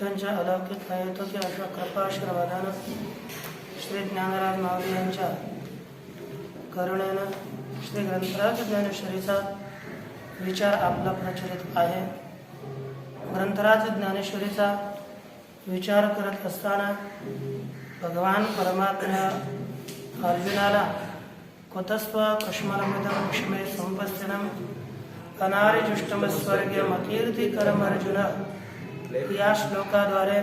त्यांच्या अलौकिक अहेतुकी अशा कृपाश्रवदानं श्री ज्ञानराज माऊली यांच्या करुणेनं श्री ग्रंथराज ज्ञानेश्वरीचा विचार आपला प्रचलित आहे. ग्रंथराज ज्ञानेश्वरीचा विचार करत असताना भगवान परमात्मा अर्जुनाला कुतस्व कश्मलमिदं विषमे संपस्थिनं अनार्यजुष्टमस्वर्ग्यम् अकीर्तिकरम् अर्जुन या श्लोकाद्वारे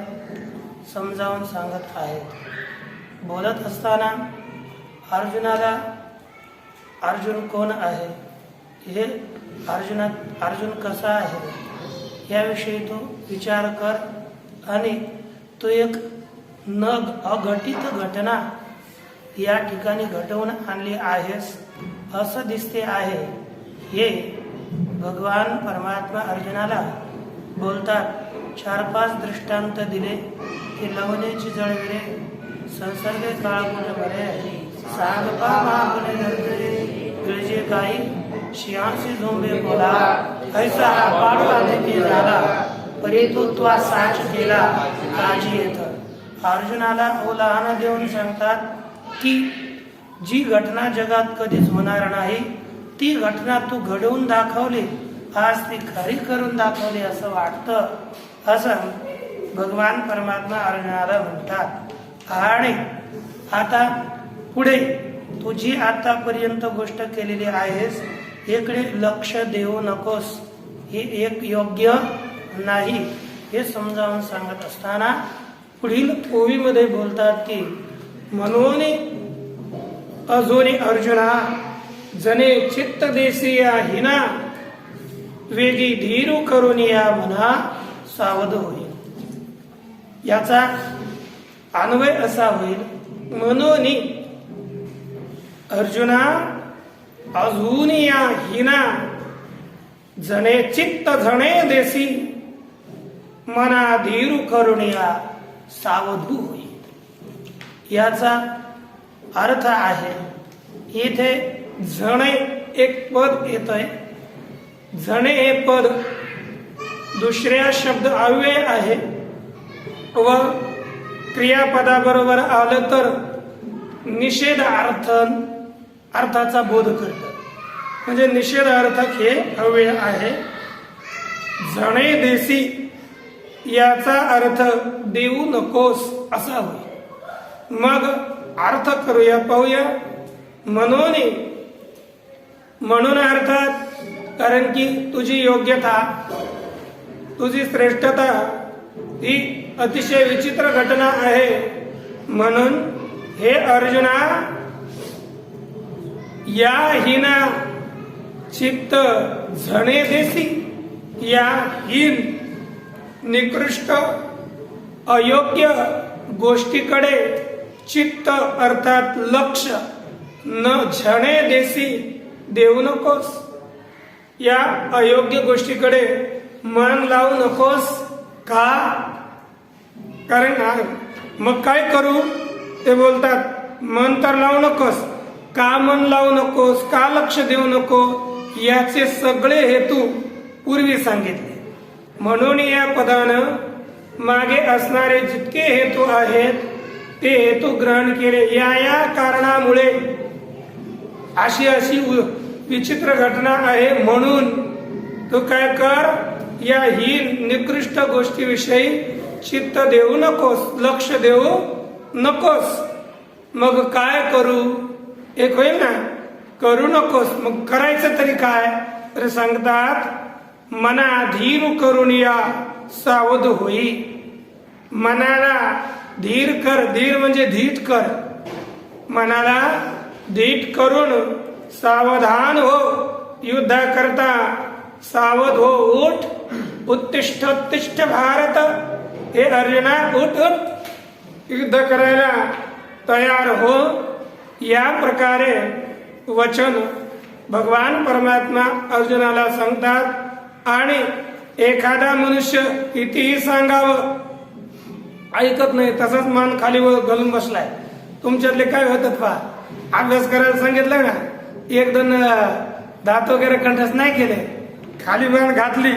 समजावून सांगत आहेत. बोलत असताना अर्जुनाला अर्जुन कोण आहे, हे अर्जुन कसा आहे याविषयी तू विचार कर आणि तू एक अघटित घटना या ठिकाणी घडवून आणली आहेस असं दिसते आहे. हे भगवान परमात्मा अर्जुनाला बोलतात. 4-5 दृष्टांत दिले की लवणेची जळविरे संसर्गे काळगुण बरे सांगपा महागुणे नरते गिळजे काही शियांशी झोंबे बोला ऐसा हा पाडू आधी झाला परितुत्वा साच केला काजी येत. अर्जुनाला उदाहरण देऊन सांगतात की जी घटना जगात कधीच होणार नाही ती घटना तू घडवून दाखवली, आज ती खरी करून दाखवली असं वाटतं, असं भगवान परमात्मा अर्जुनाला म्हणतात. आणि आता पुढे तू जी आतापर्यंत गोष्ट केलेली आहेस इकडे लक्ष देऊ नकोस, हे एक योग्य नाही हे समजावून सांगत असताना पुढील ओवीमध्ये बोलतात की म्हणून अजूनी अर्जुना जने चित्त देसिया हिना वेगी धीरू करून या मना सावध होईल. याचा अन्वय असा होईल, म्हणून अर्जुना अजून या हिना जने चित्त झणे देसी मना धीरू करून या सावधू होईल. याचा अर्थ आहे इथे झणे एक पद येतंय. झणे हे पद दुसऱ्या शब्द अव्यय आहे व क्रियापदाबरोबर आलं तर निषेध अर्थाचा बोध करतं. म्हणजे निषेध अर्थक हे अव्यय आहे. झणे देसी याचा अर्थ देऊ नकोस असा होईल. मग अर्थ करूया, पाहूया. म्हणून अर्थात कारण की तुझी योग्यता, तुझी श्रेष्ठता ही अतिशय विचित्र घटना आहे. म्हणून हे अर्जुना या हिना चित्त झणे देसी या हीन निकृष्ट अयोग्य गोष्टीकडे चित्त अर्थात लक्ष न झणे देसी देऊ नकोस. या अयोग्य गोष्टीकडे मन लावू नकोस. का? कारण मग काय करू ते बोलतात, मन तर लावू नकोस. का मन लावू नकोस, का लक्ष देऊ नको, याचे सगळे हेतू पूर्वी सांगितले. म्हणून या पदानं मागे असणारे जितके हेतू आहेत ते हेतू ग्रहण केले. या कारणामुळे अशी विचित्र घटना आहे. म्हणून तू काय कर, या ही निकृष्ट गोष्टीविषयी चित्त देऊ नकोस, लक्ष देऊ नकोस. मग काय करू? एक होईल ना, करू नकोस. मग करायचं तरी काय? तर सांगतात मना धीर करून या सावध होई. मनाला धीर कर, धीर म्हणजे धीट कर. मनाला धीट करून सावधान हो, युद्धा करता सावध हो. उठ, उत्तिष्ठ उत्तिष्ठ भारत. हे अर्जुना उठ उठ, युद्ध करायला तयार हो. या प्रकारे वचन भगवान परमात्मा अर्जुनाला सांगतात. आणि एखादा मनुष्य कितीही सांगावं ऐकत नाही, तसाच मान खाली घालून बसलाय. तुमच्यातले काय होतात पहा, अभ्यास करायला सांगितलं ना, एक दोन दात वगैरे कंठस्थ नाही केले, खाली मान घातली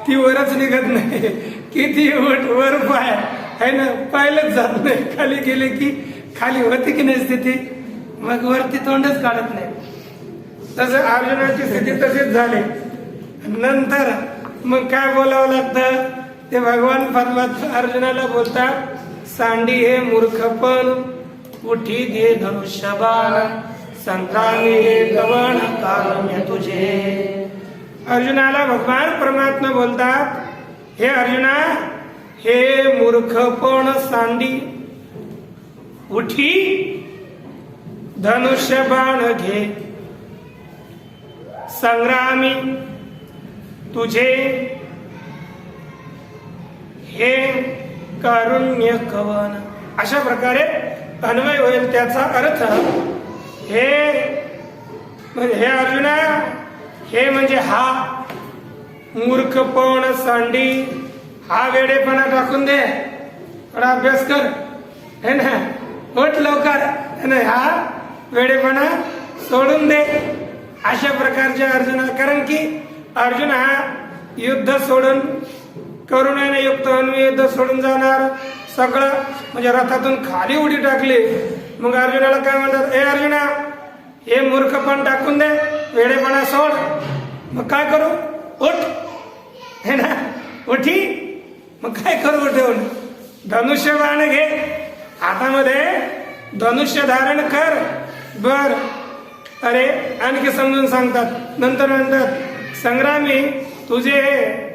ती वरच निघत नाही, किती उठ वर पाय आहे ना, पायलंच जात नाही. खाली गेले की खाली होती की नाही स्थिती, मग वरती तोंडच काढत नाही. तसं अर्जुनाची स्थिती तशीच झाली. नंतर मग काय बोलावं लागतं ते भगवान परमात्मा अर्जुनाला बोलतात, सांडी हे मूर्खपण, उठी घे धनुष्यबाण, संग्रामी हे गवण कारुण्य तुझे. अर्जुनाला भगवान परमात्मा बोलतात, हे अर्जुना, हे मूर्खपण सांडी, उठी धनुष्यबाण घे, संग्रामी तुझे हे कारुण्य कवन. अशा प्रकारे अन्वय होईल त्याचा अर्थ. हे म्हणजे हे अर्जुना, हे म्हणजे हा मूर्खपण सांडी, हा वेडेपणा टाकून दे, थोडा अभ्यास कर है ना, होत लवकर है ना, हा वेडेपणा सोडून दे. अशा प्रकारच्या अर्जुना, कारण की अर्जुन हा युद्ध सोडून करुणाने युक्त युद्ध सोडून जाणार, सगळं म्हणजे रथातून खाली उडी टाकली. मग अर्जुनाला काय म्हणतात, ए अर्जुना, हे मूर्खपण टाकून दे, वेडेपणा सोड. मग काय करू, उठ है ना, उठी. मग काय करू उठवून, धनुष्य बाण घे हातामध्ये, धनुष्य धारण कर. बर, अरे आणखी समजून सांगतात. नंतर म्हणतात, संग्रामी तुझे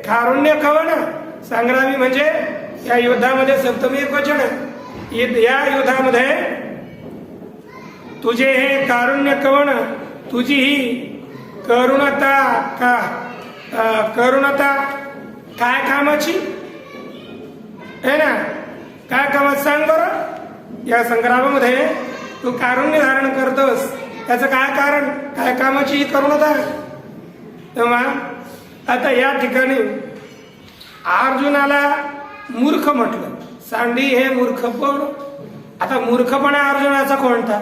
कारुण्य कवन. संग्रामी म्हणजे या युद्धामध्ये सप्तमी एकवचन, या युद्धामध्ये तुझे हे कारुण्य कवन, तुझी ही करुणता का, करुणता काय कामाची है ना, काय कामात सांग बरं. या संग्रामामध्ये तू कारुण्य धारण करतोस, त्याचं काय कारण, काय कामाची ही करुणता. तेव्हा आता या ठिकाणी अर्जुनाला मूर्ख म्हटलं, सांडी हे मूर्खपण. आता मूर्खपणा अर्जुनाचा कोणता,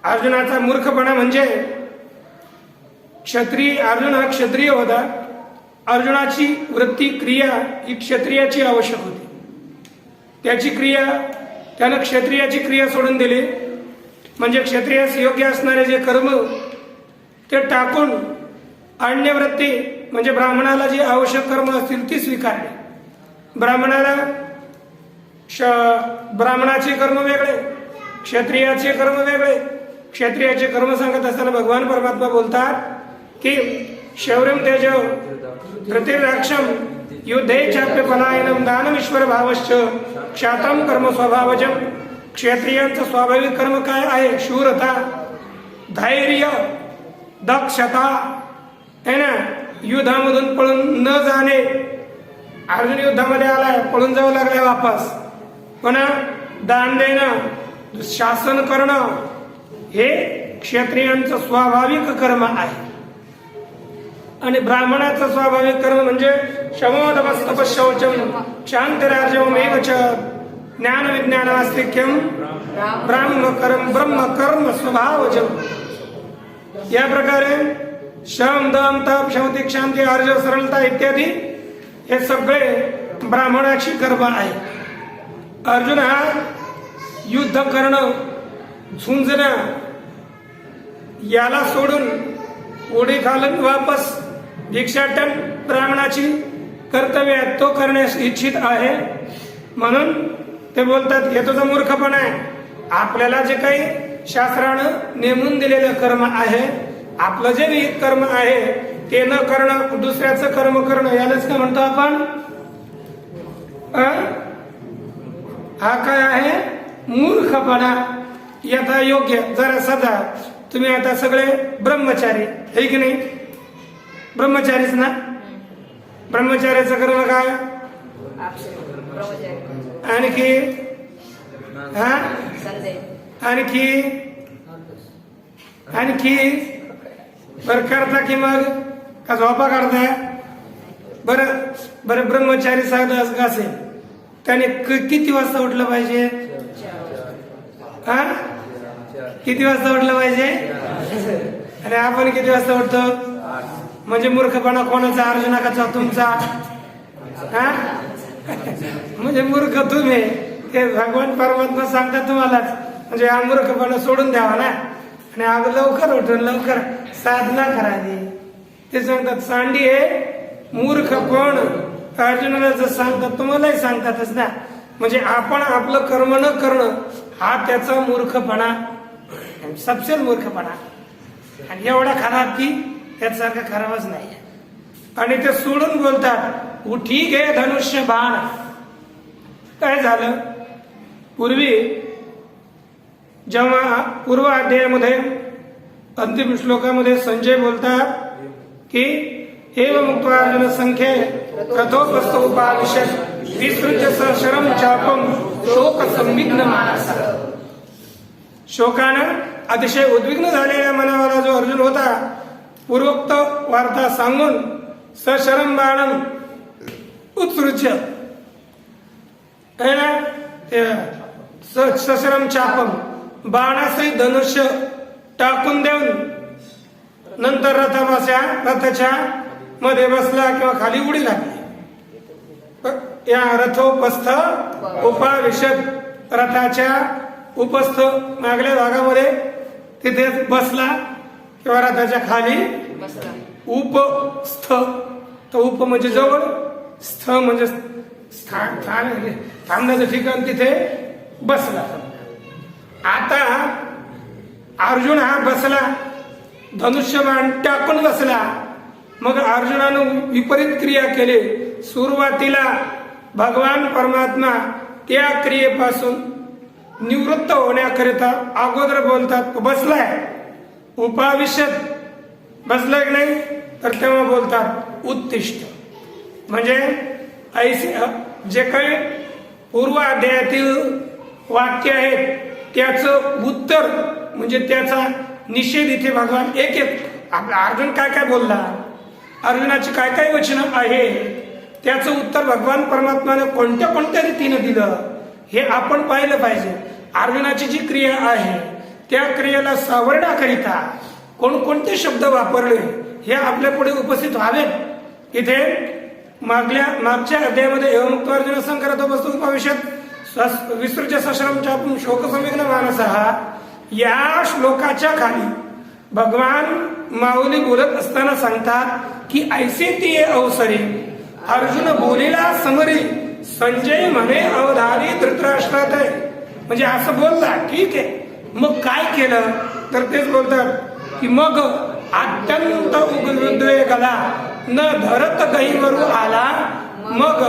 अर्जुनाचा मूर्खपणा म्हणजे क्षत्रिय, अर्जुन हा क्षत्रिय होता. अर्जुनाची वृत्ती क्रिया ही क्षत्रियाची आवश्यक होती. त्याची क्रिया, त्यानं क्षत्रियाची क्रिया सोडून दिली, म्हणजे क्षत्रियास योग्य असणारे जे कर्म ते टाकून अन्य वृत्ती म्हणजे ब्राह्मणाला जी आवश्यक कर्म असतील ती स्वीकारली. ब्राह्मणाला ब्राह्मणाचे कर्म वेगळे, क्षत्रियाचे कर्म वेगळे. क्षत्रियाचे कर्म सांगत असताना भगवान परमात्मा बोलतात की शौर्यम तेज धृतिराक्षम युद्धे चाप्य पलायनम दानमीश्वर भावश्च क्षात्रम कर्म स्वभावजम. क्षत्रियांचं स्वाभाविक कर्म काय आहे, शूरता, धैर्य, दक्षता है ना, युद्धामधून पळून न जाणे. अर्जुन युद्धामध्ये आलाय, पळून जावं लागलाय वापस. पुन्हा दान देणं, शासन करणं, हे क्षत्रियांचं स्वाभाविक कर्म आहे. आणि ब्राह्मणाचं स्वाभाविक कर्म म्हणजे शमोदमस्तपशौचम शांतिराजवमेव च ज्ञान विज्ञानास्तिक्यम ब्रह्मकर्म स्वभावजम. या प्रकारे शम दम तप शौतिक शांती आर्जव सरलता इत्यादी हे सगळे ब्राह्मणाची कर्म आहे. अर्जुन हा युद्ध करणं, झुंजणं याला सोडून उडी घालून वापस भिक्षाटन ब्राह्मणाची कर्तव्य आहे, तो करण्यास इच्छित आहे. म्हणून ते बोलतात, हे तुझा मूर्खपणा आहे. आपल्याला जे काही शास्त्रानं नेमून दिलेलं कर्म आहे, आपलं जे विहित कर्म आहे ते न करणं, दुसऱ्याचं कर्म करणं, यालाच काय म्हणतो आपण, हा काय आहे, मूर्खपणा. यथा योग्य. जरा सदा तुम्ही आता सगळे ब्रह्मचारी हे की नाही, ब्रह्मचारीच ना. ब्रह्मचार्याचं कर्म काय, आणखी हा आणखी आणखी बर करता की मग का झोपा काढताय. बरं बरं, ब्रह्मचारी साधा असेल त्याने किती वाजता उठलं पाहिजे, हा किती वाजता उठलं पाहिजे, आणि आपण किती वाजता उठतो. म्हणजे मूर्खपणा कोणाचा, अर्जुनाचा, तुमचा. हा म्हणजे मूर्ख तुम्ही, ते भगवान परमात्मा सांगतात तुम्हालाच, म्हणजे हा मूर्खपणा सोडून द्यावा ना, आणि अगं लवकर उठून लवकर साधना करावी. ते सांगतात सांडी आहे मूर्खपण. अर्जुनाला जर सांगतात तुम्हालाही सांगतातच ना. म्हणजे आपण आपलं कर्म न करणं हा त्याचा मूर्खपणा, सबसे मूर्खपणा. आणि एवढा खराब की त्याच्यासारखा खराबच नाही. आणि ते सोडून बोलतात उठी घे धनुष्य बाण. काय झालं पूर्वी, जेव्हा पूर्व अध्यायामध्ये अंतिम श्लोकामध्ये संजय बोलतात की एव मुक्त्वा अर्जुन संख्ये रथोपस्थ उपाविशत् विसृज्य सहस्रम चापम शोक संविघ्न मानस. शोकानं अतिशय उद्विग्न झालेल्या मनावाला जो अर्जुन होता, पूर्वोक्त वार्ता सांगून सशरम बाणम उत्सृज्य सशरम चापम, बाणासहित धनुष्य टाकून देऊन नंतर रथाच्या मध्ये बसला किंवा खाली उडी लागली. या रथोपस्थ उपाविशत, रथाच्या उपस्थ मागल्या भागामध्ये तिथे बसला किंवा रथाच्या खाली उपस्थ. तो उप म्हणजे जवळ, स्थ म्हणजे थांबण्याचं ठिकाण, तिथे बसला. आता अर्जुन हा बसला, धनुष्यबाण टाकून बसला. मग अर्जुनानं विपरीत क्रिया केली. सुरुवातीला भगवान परमात्मा त्या क्रियेपासून निवृत्त होण्याकरिता अगोदर बोलतात बसलाय, उपाविशत बसलाय की नाही, तर तेव्हा बोलतात उत्तिष्ठ. म्हणजे ऐसे जे काही पूर्व अध्यायातील वाक्य आहेत त्याचं उत्तर, म्हणजे त्याचा निषेध इथे भगवान एक एक आपला अर्जुन काय काय बोलला, अर्जुनाची काय काय वचन आहे, त्याचं उत्तर भगवान परमात्माने कोणत्या कोणत्या रीतीने दिलं हे आपण पाहिलं पाहिजे. अर्जुनाची जी क्रिया आहे त्या क्रियेला सावरण्याकरिता कोणकोणते शब्द वापरले हे आपल्या पुढे उपस्थित व्हावेत. इथे मागच्या अध्यायामध्ये एवमुक्त अर्जुन संकरत वस्तू उपविशत विसृज्य सशरम चापम शोक संविघ्न मानसः, या श्लोकाच्या खाली भगवान माऊली बोलत असताना सांगतात की ऐसे ती अवसरी अर्जुन बोलिला समरी संजय म्हणे अवधारी धृतराष्ट्रात आहे. म्हणजे असं बोलला ठीक आहे, मग काय केलं तर तेच बोलतात की मग अत्यंत उद्वेगला न धरत गहीवरू आला, मग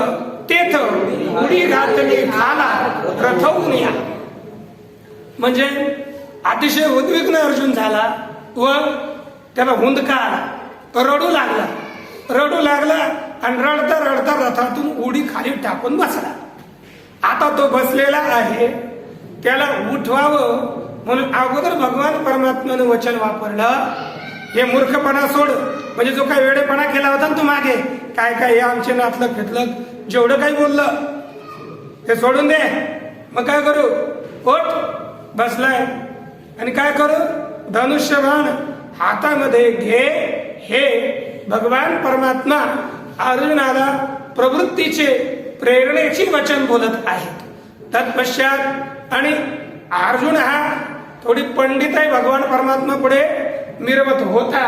तेथ उडी घातली खाला रथवून या. म्हणजे अतिशय उद्विग्न अर्जुन झाला व त्याला हुंदका आला, रडू लागला आणि रडता रडता रथातून उडी खाली टाकून बसला. आता तो बसलेला आहे, त्याला उठवावं म्हणून अगोदर भगवान परमात्म्याने वचन वापरलं, हे मूर्खपणा सोड. म्हणजे जो काही वेडेपणा केला होता ना तू मागे, काय काय हे आमचे नातलं फितलं जेवढं काही बोललं ते सोडून दे. मग काय करू, ओठ बसलाय आणि काय करू, धनुष्यबाण हातामध्ये घे. हे भगवान परमात्मा अर्जुनाला प्रवृत्तीचे प्रेरणेची वचन बोलत आहेत. तत्पश्चात आणि अर्जुन हा थोडी पंडित आहे, भगवान परमात्मा पुढे मिरवत होता,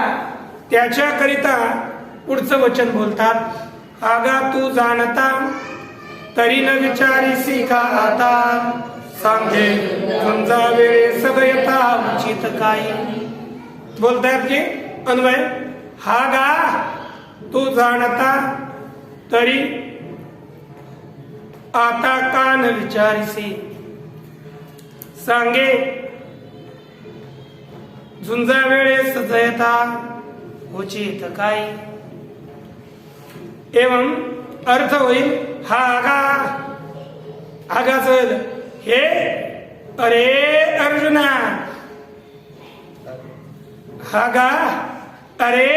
त्याच्याकरिता पुढचं वचन बोलतात. आगा तू जाणता तरी न विचारीसी का आता, सांगे समजा वेळे सदयता उचित काही. बोलतायत की अन्वय, हा गा तू जाणता तरी आता का न विचारिसी, सांगे झुंजा वेळे सजयता उचित काय. एवं अर्थ होईल हा आगाच होईल हे अरे अर्जुना, हा गा अरे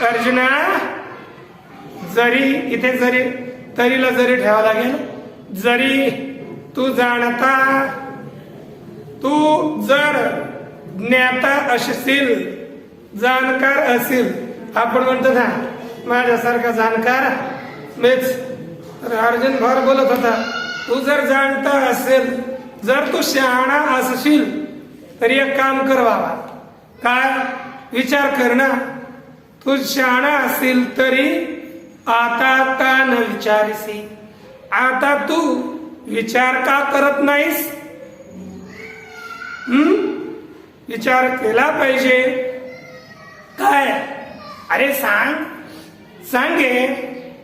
अर्जुना. जरी इथे जरी तरीला जरी ठेवावं लागेल, जरी तू जाणता, तू जर ज्ञाता असशील, जाणकार असेल, आपण म्हणतो ना माझ्यासारखा जाणकार मीच तर अर्जुन फार बोलत होता, तू जर जाणता असेल, जर तू शहाणा असशील तर एक काम कर बाबा, काय विचार कर ना, तू शहाणा असेल तरी आता का न विचारसी, आता तू विचार का करत नाहीस? विचार केला पाहिजे. काय? अरे सांगे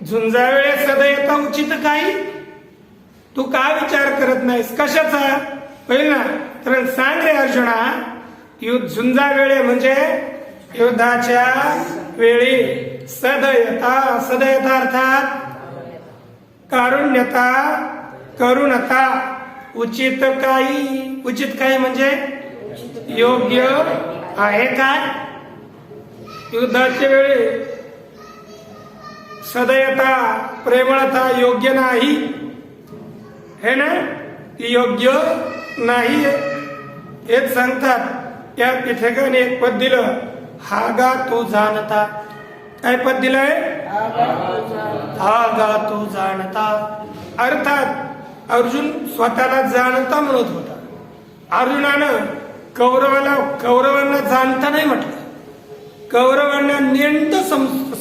झुंजा वेळे सदैता उचित काही, तू का विचार करत नाहीस कशाचा? होईल ना, तर सांग रे अर्जुना. झुंजा वेळे म्हणजे युद्धाच्या वेळी सदयता, सदयता अर्थात कारुण्यता, करुणता, उचित काही, उचित काही म्हणजे योग्य आहे काय? युद्धाच्या वेळी सदयता, प्रेमळता योग्य नाही हे ना, ती योग्य नाही हेच सांगतात. या ठिकाणी एक पद दिलं, हागा तू जाणता. काय पद दिलंय? हागा तू जाणता. अर्थात अर्जुन स्वतःला जाणता म्हणत होता. अर्जुनानं कौरवांना जाणता नाही म्हटलं, कौरवांना नेंट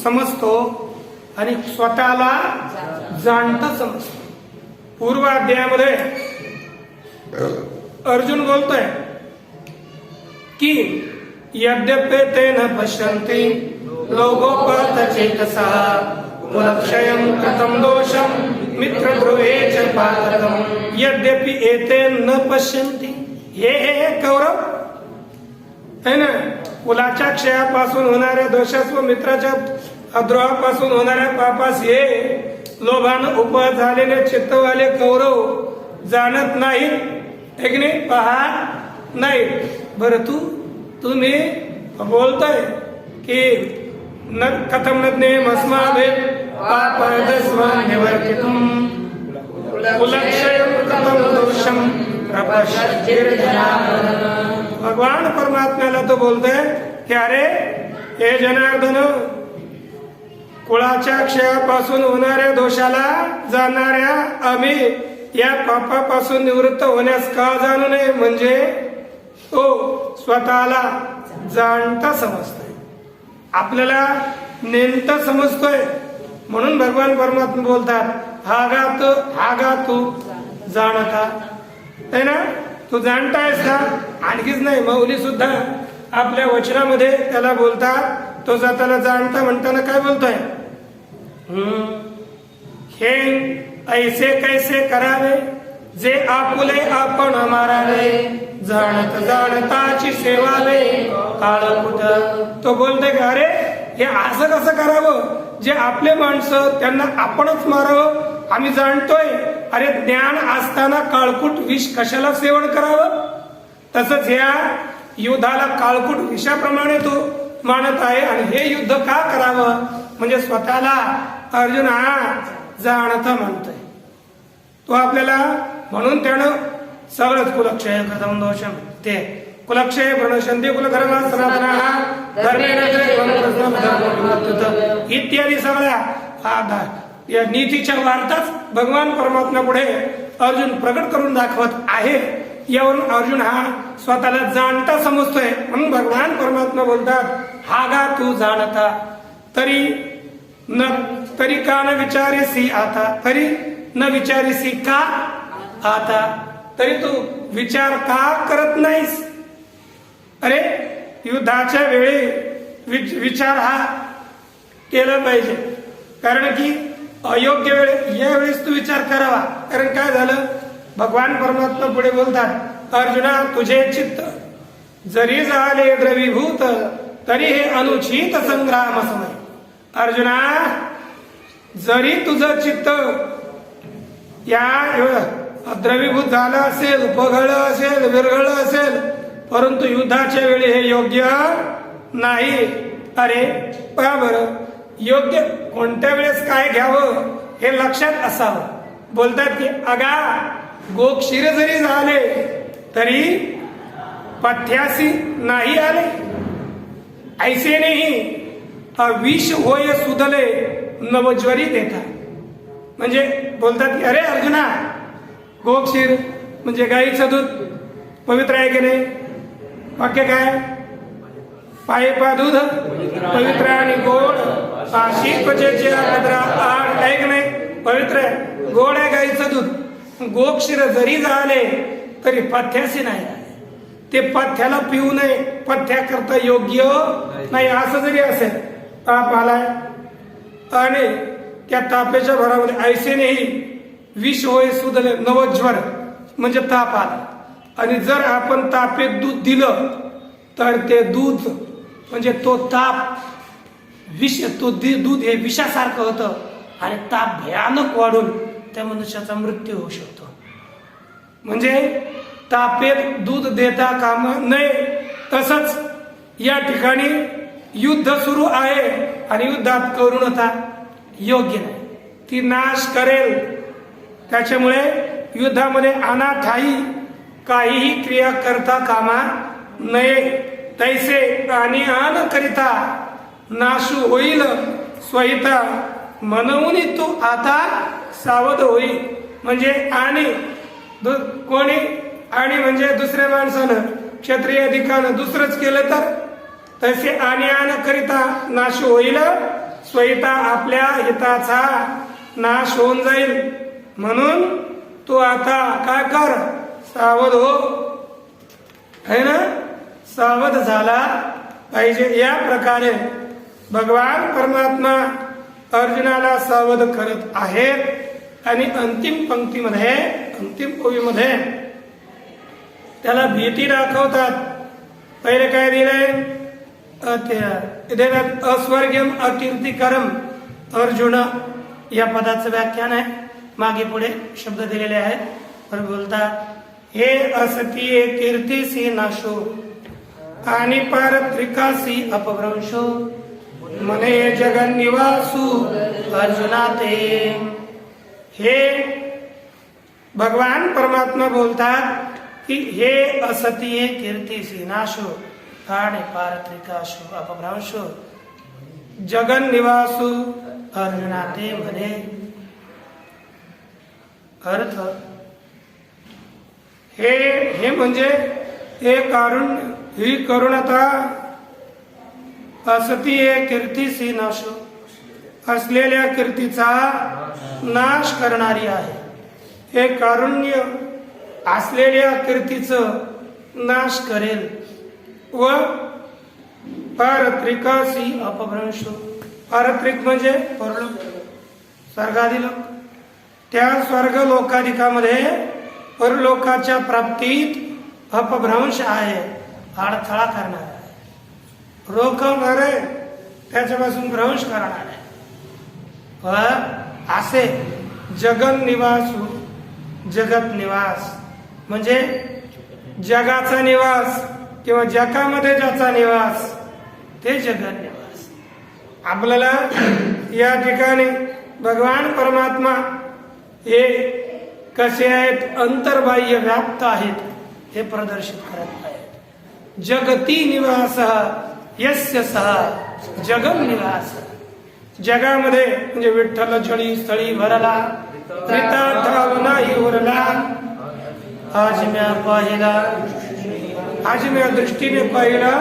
समजतो आणि स्वतःला जाणता समजतो. पूर्वाध्यायामध्ये अर्जुन बोलतोय की यद्यपि ते न पश्यन्ति लोगोपत चेतसा कुलक्षयं कृतं दोषं मित्रद्रोहे च पातकं यद्यपि एते न पश्यन्ति. हे कौरव है ना, कुलाच्या क्षयापासून होणाऱ्या दोषास व मित्राच्या द्रोहापासून होणाऱ्या पापास हे लोभानं उपज झालेले चित्तवाले कौरव जाणत नाहीत, एक नाही पाहत नाही. बरं तुम्ही बोलताय की न कथम न ज्ञेयमस्माभि पापदस्मान् निवर्तितुम् कुलक्षयं कृतं दोषं प्रपश्यति. भगवान परमात्म्याला तो बोलतोय की अरे हे जनार्दन, कुळाच्या क्षयापासून होणाऱ्या दोषाला जाणणाऱ्या आम्ही या पापापासून निवृत्त होण्यास का जाणू नये? म्हणजे तो स्वतःला जाणता समजतोय, आपल्याला नेमता समजतोय. म्हणून भगवान परमात्मा बोलतात, हागा तू जाणता. है ना, तू जाणतायस का? आणखीच नाही, मौली सुद्धा आपल्या वचनामध्ये त्याला बोलतात, तो स्वतःला जाणता म्हणताना काय बोलतोय? हे ऐसे कैसे करावे जे आपुले आपण मारावे, जाणत जाणताची सेवावे काळकुट. तो बोलतोय का अरे हे असं कसं करावं, जे आपले माणसं त्यांना आपणच मारावं, आम्ही जाणतोय. अरे ज्ञान असताना काळकूट विष कशाला सेवन करावं? तसंच या युद्धाला काळकूट विषाप्रमाणे तो मानत आहे. आणि हे युद्ध का करावं? म्हणजे स्वतःला अर्जुन हा जाणता म्हणतोय तो आपल्याला. म्हणून त्यानं सगळंच कुलक्षय कथम दोषम, ते कुलक्षय प्रणशंती कुलधर्म सनातना इत्यादी सगळ्या या नीतीच्या वार्ताच भगवान परमात्मा पुढे अर्जुन प्रकट करून दाखवत आहे. यावरून अर्जुन हा स्वतःला जाणता समजतोय. म्हणून भगवान परमात्मा बोलतात, हागा तू जाणता तरी का न विचारेसी आता, तरी न विचारेसी का आता, तरी तू विचार का करत नाहीस? अरे युद्धाच्या वेळी विचार हा केला पाहिजे, कारण की अयोग्य वेळे या वेळेस तू विचार करावा. कारण काय झालं, भगवान परमात्मा पुढे बोलतात, अर्जुना तुझे चित्त जरी झाले द्रवीभूत तरी हे अनुचित संग्राम समय. अर्जुना जरी तुझं चित्त या द्रवीभूत झालं असेल, उपघळलं असेल, विरघळलं असेल, परंतु युद्धाच्या वेळी हे योग्य नाही. अरे पहा बरं, योग्य कोणत्या वेळेस काय घ्यावं हे लक्षात असावं. बोलतात की अगा गोक्षीर जरी झाले तरी पथ्यासी नाही आले, ऐसे नाही विष होय सुधले नवज्वरी देता. म्हणजे बोलतात की अरे अर्जुना, गोक्षीर म्हणजे गाईचं दूध पवित्र आहे की नाही? वाक्य काय? पाये पा दूध पवित्र आणि गोड, पाशी त्वचेचे आर्द्रा आड आहे की नाही? पवित्र आहे, गोड आहे गाईचं दूध. गोक्षीर जरी झाले तरी पथ्याशी नाही, ते पथ्याला पिऊ नये, पथ्या करता योग्य नाही. असं जरी असेल, ताप आलाय आणि त्या तापेच्या भरामध्ये ऐसे नाही विष होय सुदले नवज्वर म्हणजे ताप आला, आणि जर आपण तापेत दूध दिलं तर ते दूध म्हणजे तो ताप विष, तो दूध हे विषासारखं होतं आणि ताप भयानक वाढून त्या मनुष्याचा मृत्यू होऊ शकतो. म्हणजे तापेत दूध देता कामा नये. तसंच या ठिकाणी युद्ध सुरू आहे आणि युद्धात करुणता योग्य नाही, ती नाश करेल. त्याच्यामुळे युद्धामध्ये अनाठाई काहीही क्रिया करता कामा नये. तैसे आणि आन करिता नाशू होईल स्वहिता, म्हणून तू आता सावध होईल. म्हणजे आणि कोणी आणि म्हणजे दुसऱ्या माणसानं क्षत्रिय अधिकानं दुसरंच केलं तर तसे आणि आन करिता नाश होईल स्वहिता, आपल्या हिताचा नाश होऊन जाईल. म्हणून तू आता काय कर, सावध हो, है ना, सावध झाला पाहिजे. या प्रकारे भगवान परमात्मा अर्जुनाला सावध करत आहेत. आणि अंतिम पंक्तीमध्ये, अंतिम ओवीमध्ये त्याला भीती दाखवतात. पहिले काय दिलंय? अस्वर्ग्यम अकीर्तिकरम अर्जुन या पदाचं व्याख्यान आहे. मागे पुढे शब्द दिलेले आहेत. पण बोलतात हे असतीये कीर्तीसी नाशो आणि पारत्रिकासी अपभ्रंशो मने जगन निवासू अर्जुना ते. हे भगवान परमात्मा बोलतात की हे असतीये कीर्तीसी नाशो आणि पारत्रिकाशो अपभ्रंशो जगन निवासू अर्जुना ते म्हणे. अर्थ हे म्हणजे हे कारुण्य, ही करुणता असतीये कीर्तीसी नाशो असलेल्या कीर्तीचा नाश करणारी आहे. हे कारुण्य असलेल्या कीर्तीचं नाश करेल. व पारत्रिकासी अपभ्रंशो, पारत्रिक म्हणजे परलोक, स्वर्गाधिलोक. त्या स्वर्ग लोकाधिकामध्ये परलोकाच्या प्राप्तीत अपभ्रंश आहे, अडथळा करणार आहे, रोखवणार आहे, त्याच्यापासून भ्रंश करणार आहे. असे जगन निवासू, जगत निवास म्हणजे जगाचा निवास किंवा जगामध्ये ज्याचा निवास ते जगन निवास. आपल्याला या ठिकाणी भगवान परमात्मा हे कसे आहेत, अंतर्बाह्य व्याप्त आहेत हे प्रदर्शित करत आहेत. जगती निवास यस्य सह जगम निवास. जगामध्ये म्हणजे विठ्ठल जळी स्थळी भरला, प्रीता ठाव नाही उरला, आज म्या पाहिला, आज म्या दृष्टीने पाहिला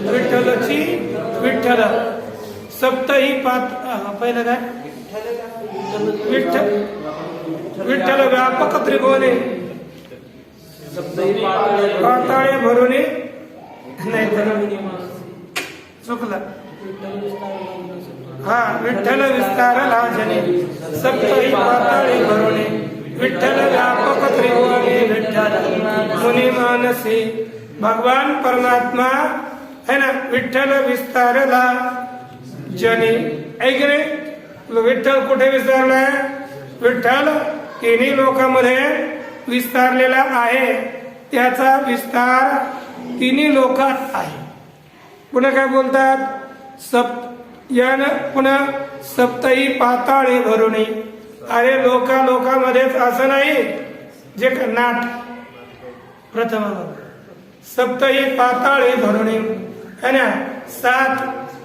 विठ्ठलची विठ्ठल. सप्तही पहिलं काय? विठ्ठल व्यापक त्रिभुवने पाताळे भरुने, नाही तर चुकला. हा, विठ्ठल विस्तार लाजने सप्तही पाताळे भरुने विठ्ठल व्यापक त्रिभुवने विठ्ठल मुनी मानसी. भगवान परमात्मा है ना, विठ्ठल विस्तारला जने. ऐकले, विठ्ठल कुठे विस्तारलाय? विठ्ठल तिन्ही लोकांमध्ये विस्तारलेला आहे. त्याचा विस्तार तिन्ही लोकात आहे. पुन्हा काय बोलतात? पुन्हा सप्तही पाताळे भरुणे. अरे लोकांमध्येच असं नाही जे नाट प्रथम सप्तही पाताळे भरुणे है ना.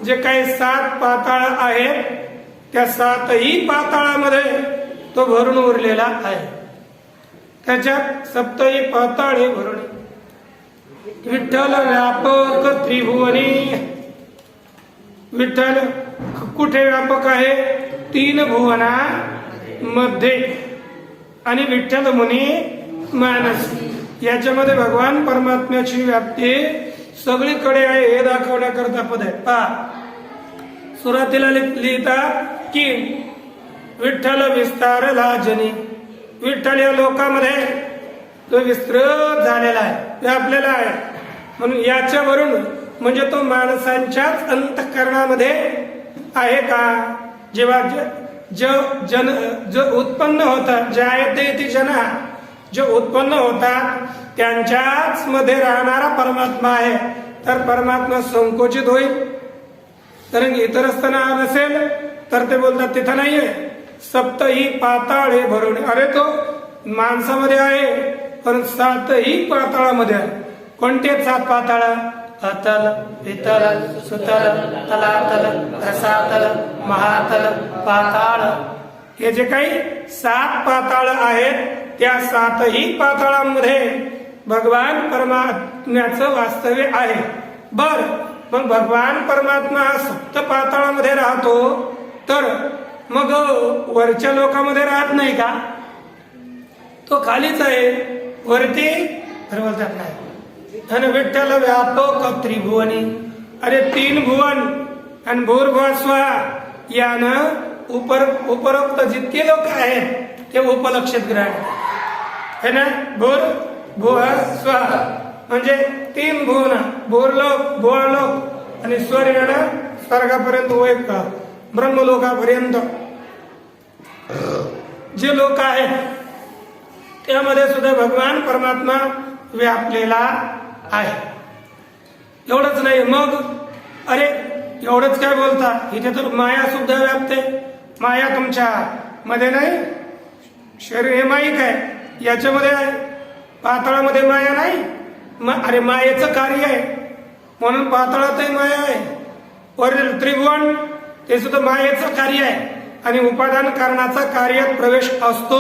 जे काही 7 पाताळ आहेत त्या 7ही पाताळामध्ये तो भरून उरलेला आहे. त्याच्यात सप्तही पाताळे भरून. विठ्ठल व्यापक त्रिभुवनी. विठ्ठल कुठे व्यापक आहे? 3 भुवना मध्ये. आणि विठ्ठल मुनी मानसी. याच्यामध्ये भगवान परमात्म्याची व्याप्ती सगळीकडे आहे हे दाखवण्याकरता पद आहे. पहा, सुरुवातीला लिहितात की विठ्ठल विस्तारला जनी. विठ्ठल या लोकांमध्ये तो विस्तृत झालेला आहे, व्यापलेला आहे. म्हणून याच्यावरून म्हणजे तो माणसांच्याच अंतःकरणामध्ये आहे का? जेव्हा जो उत्पन्न होतात, जे आहेत ते जना जे उत्पन्न होतात त्यांच्याच मध्ये राहणारा परमात्मा आहे. तर परमात्मा संकोचित होईल, कारण इतर असताना नसेल तर ते बोलतात तिथं नाहीये. सप्तही पाताळे भरून. अरे तो माणसामध्ये आहे पण 7ही पाताळामध्ये आहे. कोणते 7 पाताळ? अतल, वितल, सुतल, तलातल, रसातल, महातल, पाताळ. हे जे काही 7 पाताळ आहेत त्या 7ही पाताळांमध्ये भगवान परमात्म्याचं वास्तव्य आहे. बर, मग भगवान परमात्मा सप्त पाताळामध्ये राहतो तर मग वरच्या लोकांमध्ये राहत नाही का? तो खालीच आहे, वरती बोलतात नाही. आणि विठ्ठल व्यापक त्रिभुवनी. अरे 3 भुवन आणि भूर्भुवस्व यानं उपरोक्त जितके लोक आहेत ते उपलक्षित ग्रहण है ना. भूर भुव स्व म्हणजे 3 भुवन, भूरलोक, भुवलोक आणि स्वर्ग, स्वर्गापर्यंत एक ब्रह्मलोकापर्यंत जे लोक आहेत त्यामध्ये सुद्धा भगवान परमात्मा व्यापलेला आहे. एवढंच नाही, मग अरे एवढंच काय बोलता, इथे तर माया सुद्धा व्यापते. माया तुमच्या मध्ये नाही, शरीर हे माईक आहे याच्यामध्ये आहे, पाताळामध्ये माया नाही. अरे मायेचं कार्य आहे म्हणून पाताळातही माया आहे. वरील त्रिभुवन ते सुद्धा मायेचं कार्य आहे आणि उपादान कारणाचा कार्यात प्रवेश असतो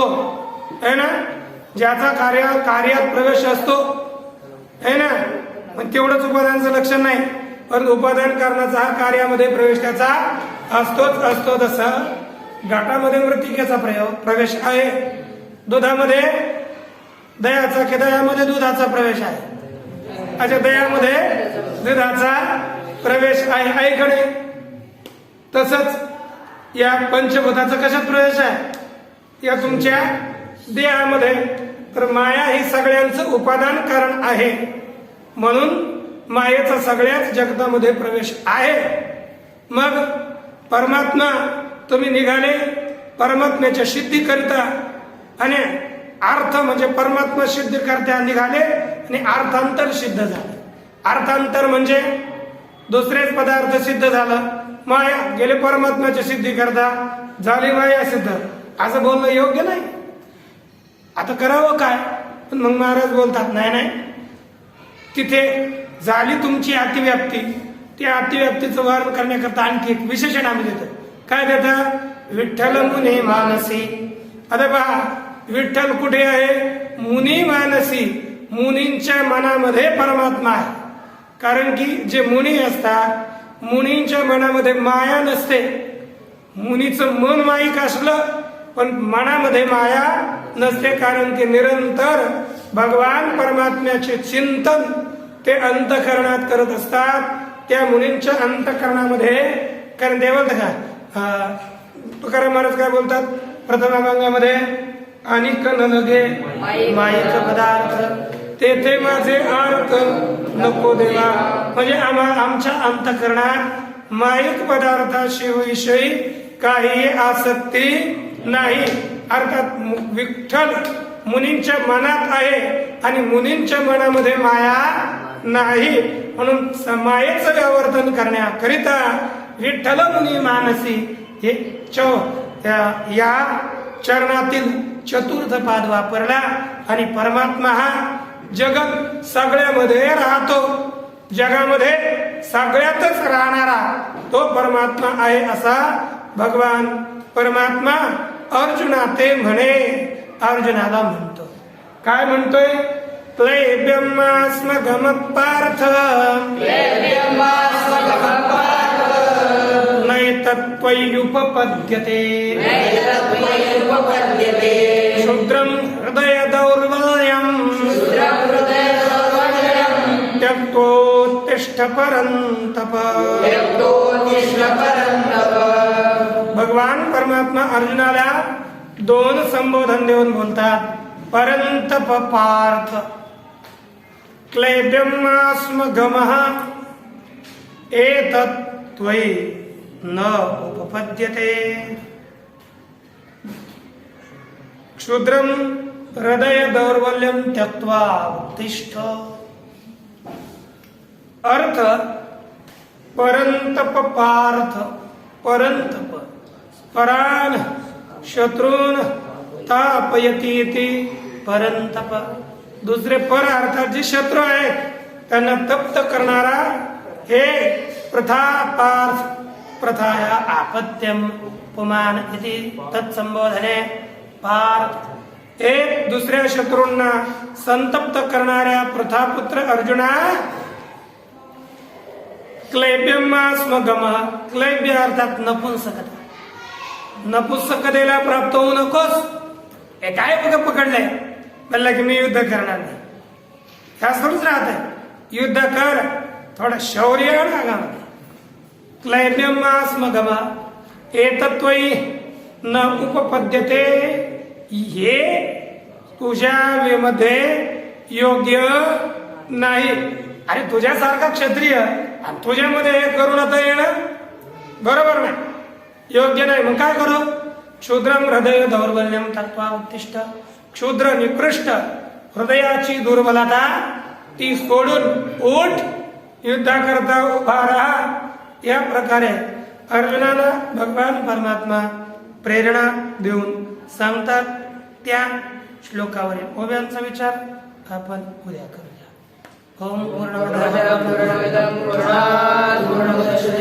है ना. ज्याचा कार्यात प्रवेश असतो है ना, पण तेवढंच उपादानाचं लक्षण नाही, पण उपादान कारणाचा हा कार्यामध्ये प्रवेश त्याचा असतोच असतो. तसं घाटामध्ये मृत्तिकेचा प्रवेश आहे, दुधामध्ये दयाचा की दयामध्ये दुधाचा प्रवेश आहे. अच्छा, दयामध्ये दुधाचा प्रवेश आहे आईकडे. तसंच या पंचभूताचा कशात प्रवेश आहे? या तुमच्या देहामध्ये. तर माया ही सगळ्यांचं उपादान कारण आहे म्हणून मायेचा सगळ्याच जगतामध्ये प्रवेश आहे. मग परमात्मा तुम्ही निघाले परमात्म्याच्या सिद्धी करता आणि अर्थ म्हणजे परमात्मा सिद्ध करता निघाले आणि अर्थांतर सिद्ध झाले. अर्थांतर म्हणजे दुसरेच पदार्थ सिद्ध झालं. माया गेले परमात्म्याची सिद्धी करता झाली माया सिद्ध, असं बोलणं योग्य नाही. आता करावं काय? पण मग महाराज बोलतात नाही नाही, तिथे झाली तुमची अतिव्याप्ती, त्या अतिव्याप्तीचं वर्णन करण्याकरता आणखी एक विशेषण आम्ही देतो. काय देतं? विठ्ठल मुनी मानसी. आता पहा, विठ्ठल कुठे आहे? मुनी मानसी. मुनींच्या मनामध्ये परमात्मा आहे. कारण की जे मुनी असतात मुनींच्या मनामध्ये माया नसते. मुनीचं मन माईक असलं पण मनामध्ये माया नसते, कारण ते निरंतर भगवान परमात्म्याचे चिंतन ते अंतःकरणात करत असतात. त्या मुनींच्या अंतःकरणामध्ये, कारण ते बोलतात का तुकाराम महाराज काय बोलतात प्रथम अभंगामध्ये, आणि न लगे मायेचा पदार्थ तेथे माझे अर्थ नको देवा. म्हणजे आमच्या अंतःकरणात माईक पदार्थाविषयी काही आसक्ती नाही. अर्थात विठ्ठल मुनींच्या मनात आहे आणि मुनींच्या मनामध्ये माया नाही, म्हणून मायेचं व्यावर्तन करण्याकरिता विठ्ठल मुनी मानसी हे या चरणातील चतुर्थ पाद वापरला. आणि परमात्मा हा जगत सगळ्यामध्ये राहतो, जगामध्ये सगळ्यातच राहणारा तो परमात्मा आहे असा भगवान परमात्मा अर्जुना ते म्हणे, अर्जुनाला म्हणतो, काय म्हणतोय? क्लैब्यमास्मगम पार्थ नैतत्त्वय्युपपद्यते क्षुद्रं हृदय दौर्बल्यं त्यक्तोत्तिष्ठ परन्तप. भगवान परमात्मा अर्जुनाला दोन संबोधन देऊन बोलतात. परंतप पार्थ, क्लैब्यमास्मगमः एतत् त्वयि न उपपद्यते. क्षुद्रं हृदय दौर्बल्यं त्यक्त्वा उत्तिष्ठ. अर्थ परंतप पार्थ, परंतप परान शत्रून तापयती इति परंतप. दुसरे पर अर्थात जे शत्रू आहेत त्यांना तप्त करणारा हे प्रथा पार्थ. प्रथाया आपत्यम पुमान इति तत्संबोधने पार्थ. एक दुसऱ्या शत्रूंना संतप्त करणाऱ्या प्रथापुत्र अर्जुना, क्लैब्यमास्मगम, क्लैब्य अर्थात नपुंसकता, नपुंसकतेला प्राप्त होऊ नकोस. हे काय बघ पकडलंय, म्हणलं की मी युद्ध करणार नाही. शास्त्रच राहत आहे, युद्ध कर, थोडं शौर्य अंगामध्ये. क्लैब्यमास्मगम एतत्त्वयि न उपपद्यते, हे तुझ्या मध्ये योग्य नाही. अरे तुझ्यासारखा क्षत्रिय आणि तुझ्यामध्ये हे करून आता येणं बरोबर नाही, योग्य नाही. मग काय करू? क्षुद्रम हृदय दौर्बल्यम तत्वा उत्तिष्ठ. क्षुद्र निकृष्ट हृदयाची दुर्बलता ती सोडून उठ, युद्धाकरता उभा राहा. या प्रकारे अर्जुनाला भगवान परमात्मा प्रेरणा देऊन सांगतात. त्या श्लोकावरील ओव्यांचा विचार आपण उद्या करूया. ओम पूर्णमदः पूर्णमिदं पूर्णात् पूर्णमुदच्यते